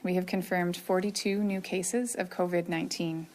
we have confirmed 42 new cases of COVID-19.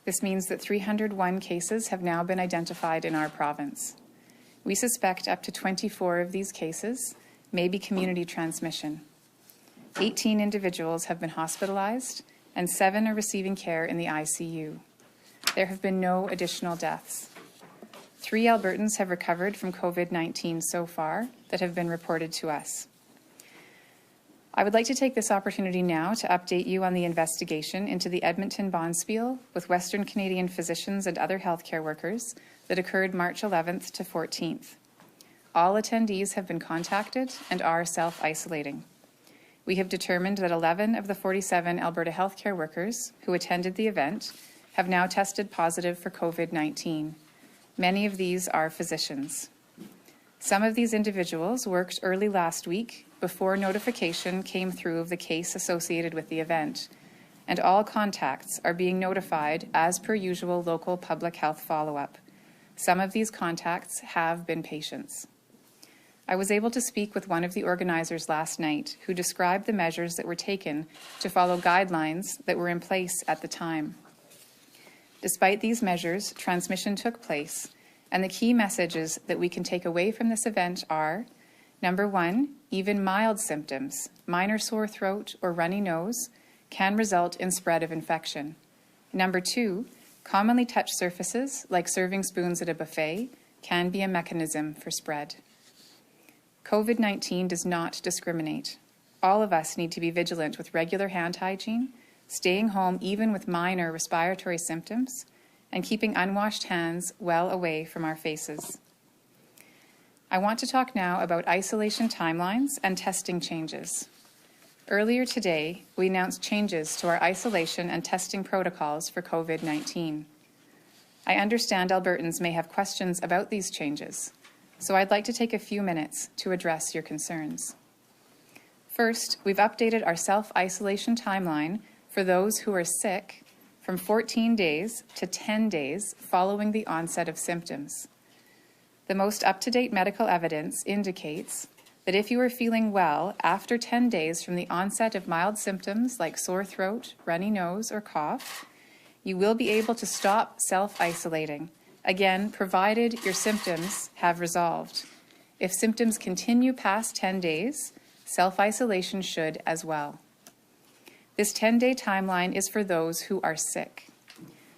This means that 301 cases have now been identified in our province. We suspect up to 24 of these cases may be community transmission. 18 individuals have been hospitalized and 7 are receiving care in the ICU. There have been no additional deaths. 3 Albertans have recovered from COVID-19 so far that have been reported to us. I would like to take this opportunity now to update you on the investigation into the Edmonton bonspiel with Western Canadian physicians and other healthcare workers that occurred March 11th to 14th. All attendees have been contacted and are self-isolating. We have determined that 11 of the 47 Alberta healthcare workers who attended the event have now tested positive for COVID-19. Many of these are physicians. Some of these individuals worked early last week before notification came through of the case associated with the event, and all contacts are being notified as per usual local public health follow-up. Some of these contacts have been patients. I was able to speak with one of the organizers last night who described the measures that were taken to follow guidelines that were in place at the time. Despite these measures, transmission took place, and the key messages that we can take away from this event are: number 1, even mild symptoms, minor sore throat or runny nose, can result in spread of infection. Number 2, commonly touched surfaces, like serving spoons at a buffet, can be a mechanism for spread. COVID-19 does not discriminate. All of us need to be vigilant with regular hand hygiene, staying home even with minor respiratory symptoms, and keeping unwashed hands well away from our faces. I want to talk now about isolation timelines and testing changes. Earlier today, we announced changes to our isolation and testing protocols for COVID-19. I understand Albertans may have questions about these changes, so I'd like to take a few minutes to address your concerns. First, we've updated our self-isolation timeline for those who are sick from 14 days to 10 days following the onset of symptoms. The most up-to-date medical evidence indicates that if you are feeling well after 10 days from the onset of mild symptoms like sore throat, runny nose, or cough, you will be able to stop self-isolating, again, provided your symptoms have resolved. If symptoms continue past 10 days, self-isolation should as well. This 10-day timeline is for those who are sick.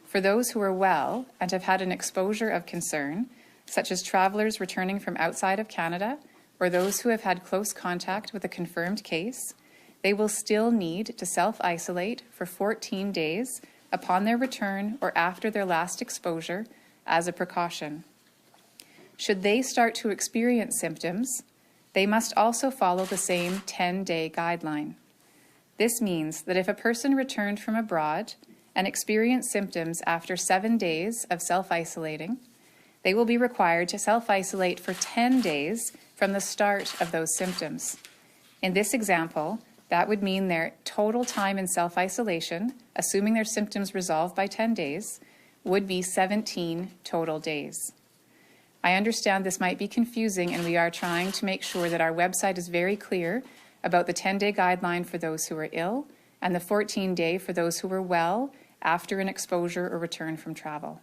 For those who are well and have had an exposure of concern, such as travelers returning from outside of Canada or those who have had close contact with a confirmed case, they will still need to self-isolate for 14 days upon their return or after their last exposure as a precaution. Should they start to experience symptoms, they must also follow the same 10-day guideline. This means that if a person returned from abroad and experienced symptoms after 7 days of self-isolating, they will be required to self-isolate for 10 days from the start of those symptoms. In this example, that would mean their total time in self-isolation, assuming their symptoms resolve by 10 days, would be 17 total days. I understand this might be confusing, and we are trying to make sure that our website is very clear about the 10-day guideline for those who are ill and the 14-day for those who are well after an exposure or return from travel.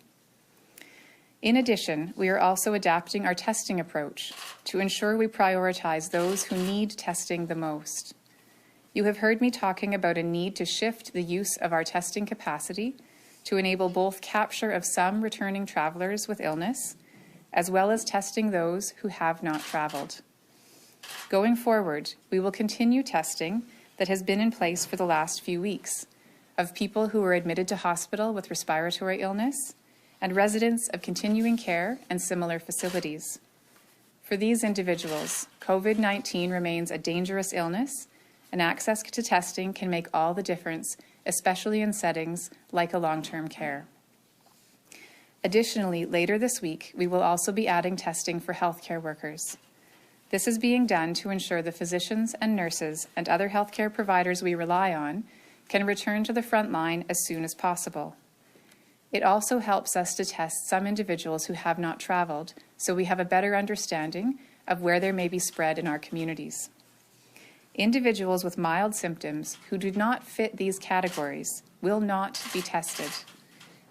In addition, we are also adapting our testing approach to ensure we prioritize those who need testing the most. You have heard me talking about a need to shift the use of our testing capacity to enable both capture of some returning travelers with illness, as well as testing those who have not traveled. Going forward, we will continue testing that has been in place for the last few weeks of people who were admitted to hospital with respiratory illness and residents of continuing care and similar facilities. For these individuals, COVID-19 remains a dangerous illness, and access to testing can make all the difference, especially in settings like a long-term care. Additionally, later this week, we will also be adding testing for healthcare workers. This is being done to ensure the physicians and nurses and other healthcare providers we rely on can return to the front line as soon as possible. It also helps us to test some individuals who have not traveled, so we have a better understanding of where there may be spread in our communities. Individuals with mild symptoms who do not fit these categories will not be tested.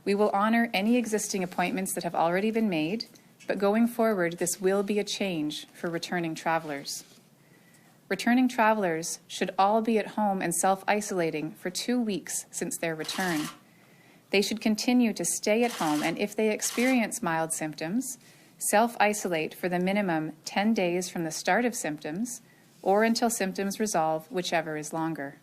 We will honor any existing appointments that have already been made, but going forward, this will be a change for returning travelers. Returning travelers should all be at home and self-isolating for 2 weeks since their return. They should continue to stay at home, and if they experience mild symptoms, self-isolate for the minimum 10 days from the start of symptoms or until symptoms resolve, whichever is longer.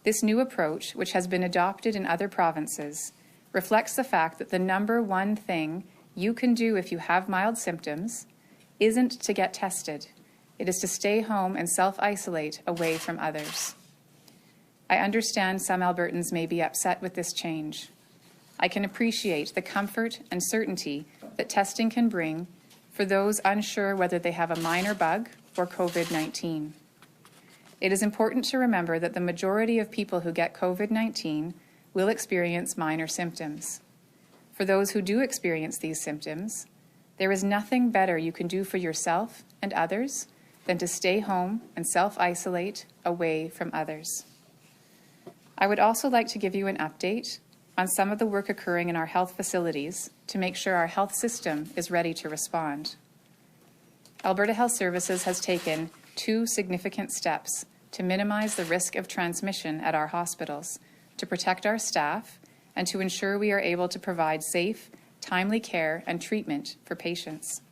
This new approach, which has been adopted in other provinces, reflects the fact that the number one thing you can do if you have mild symptoms isn't to get tested. It is to stay home and self-isolate away from others. I understand some Albertans may be upset with this change. I can appreciate the comfort and certainty that testing can bring for those unsure whether they have a minor bug or COVID-19. It is important to remember that the majority of people who get COVID-19 will experience minor symptoms. For those who do experience these symptoms, there is nothing better you can do for yourself and others than to stay home and self-isolate away from others. I would also like to give you an update on some of the work occurring in our health facilities to make sure our health system is ready to respond. Alberta Health Services has taken 2 significant steps to minimize the risk of transmission at our hospitals, to protect our staff, and to ensure we are able to provide safe, timely care and treatment for patients.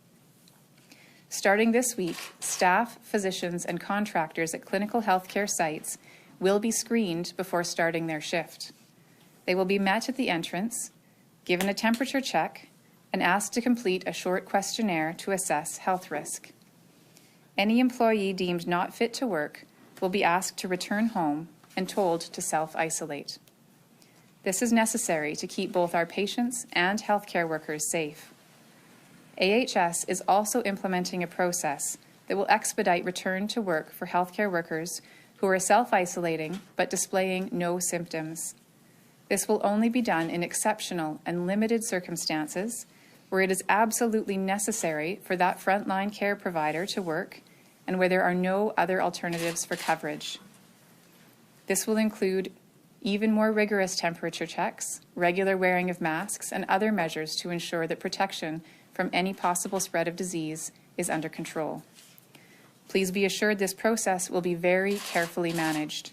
Starting this week, staff, physicians, and contractors at clinical healthcare sites will be screened before starting their shift. They will be met at the entrance, given a temperature check, and asked to complete a short questionnaire to assess health risk. Any employee deemed not fit to work will be asked to return home and told to self-isolate. This is necessary to keep both our patients and healthcare workers safe. AHS is also implementing a process that will expedite return to work for healthcare workers who are self-isolating but displaying no symptoms. This will only be done in exceptional and limited circumstances where it is absolutely necessary for that frontline care provider to work and where there are no other alternatives for coverage. This will include even more rigorous temperature checks, regular wearing of masks, and other measures to ensure that protection from any possible spread of disease is under control. Please be assured this process will be very carefully managed.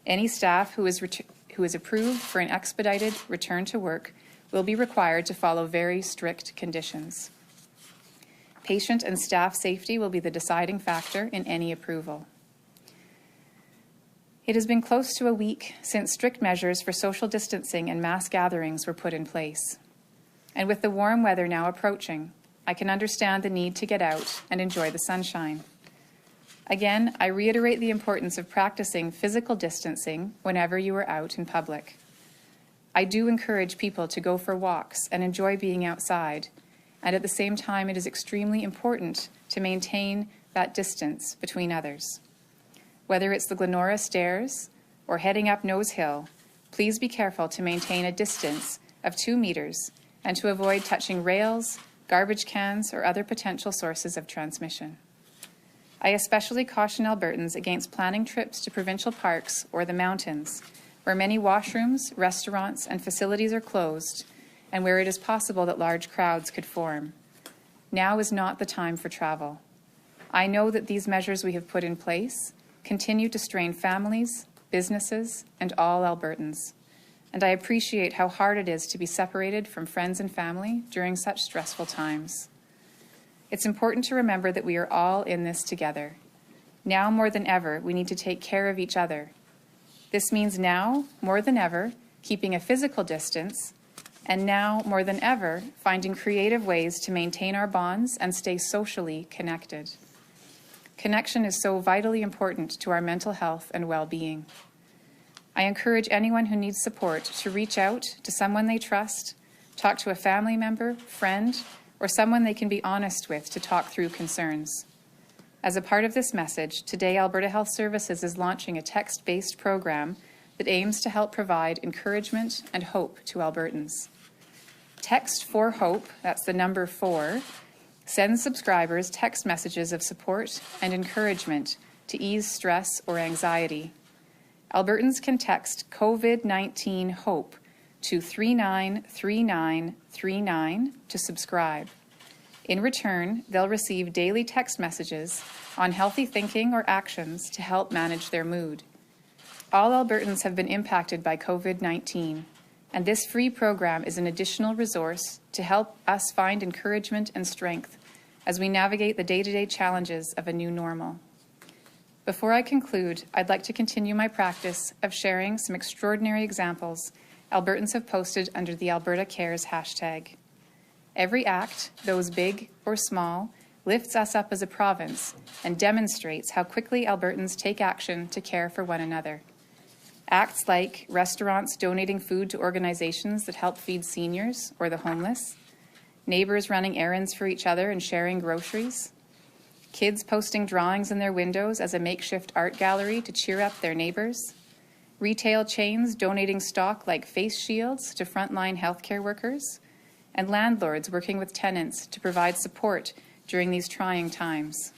Any staff who is approved for an expedited return to work will be required to follow very strict conditions. Patient and staff safety will be the deciding factor in any approval. It has been close to a week since strict measures for social distancing and mass gatherings were put in place. And with the warm weather now approaching, I can understand the need to get out and enjoy the sunshine. Again, I reiterate the importance of practicing physical distancing whenever you are out in public. I do encourage people to go for walks and enjoy being outside, and at the same time, it is extremely important to maintain that distance between others. Whether it's the Glenora Stairs or heading up Nose Hill, please be careful to maintain a distance of 2 meters and to avoid touching rails, garbage cans, or other potential sources of transmission. I especially caution Albertans against planning trips to provincial parks or the mountains, where many washrooms, restaurants, and facilities are closed, and where it is possible that large crowds could form. Now is not the time for travel. I know that these measures we have put in place continue to strain families, businesses, and all Albertans. And I appreciate how hard it is to be separated from friends and family during such stressful times. It's important to remember that we are all in this together. Now more than ever, we need to take care of each other. This means now, more than ever, keeping a physical distance, and now, more than ever, finding creative ways to maintain our bonds and stay socially connected. Connection is so vitally important to our mental health and well-being. I encourage anyone who needs support to reach out to someone they trust, talk to a family member, friend, or someone they can be honest with to talk through concerns. As a part of this message, today Alberta Health Services is launching a text-based program that aims to help provide encouragement and hope to Albertans. Text for Hope, that's the number 4, sends subscribers text messages of support and encouragement to ease stress or anxiety. Albertans can text COVID-19 HOPE to 393939 to subscribe. In return, they'll receive daily text messages on healthy thinking or actions to help manage their mood. All Albertans have been impacted by COVID-19, and this free program is an additional resource to help us find encouragement and strength as we navigate the day-to-day challenges of a new normal. Before I conclude, I'd like to continue my practice of sharing some extraordinary examples Albertans have posted under the Alberta Cares hashtag. Every act, those big or small, lifts us up as a province and demonstrates how quickly Albertans take action to care for one another. Acts like restaurants donating food to organizations that help feed seniors or the homeless, neighbors running errands for each other and sharing groceries, kids posting drawings in their windows as a makeshift art gallery to cheer up their neighbors, retail chains donating stock like face shields to frontline healthcare workers, and landlords working with tenants to provide support during these trying times.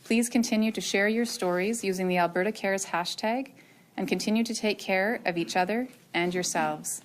Please continue to share your stories using the Alberta Cares hashtag and continue to take care of each other and yourselves.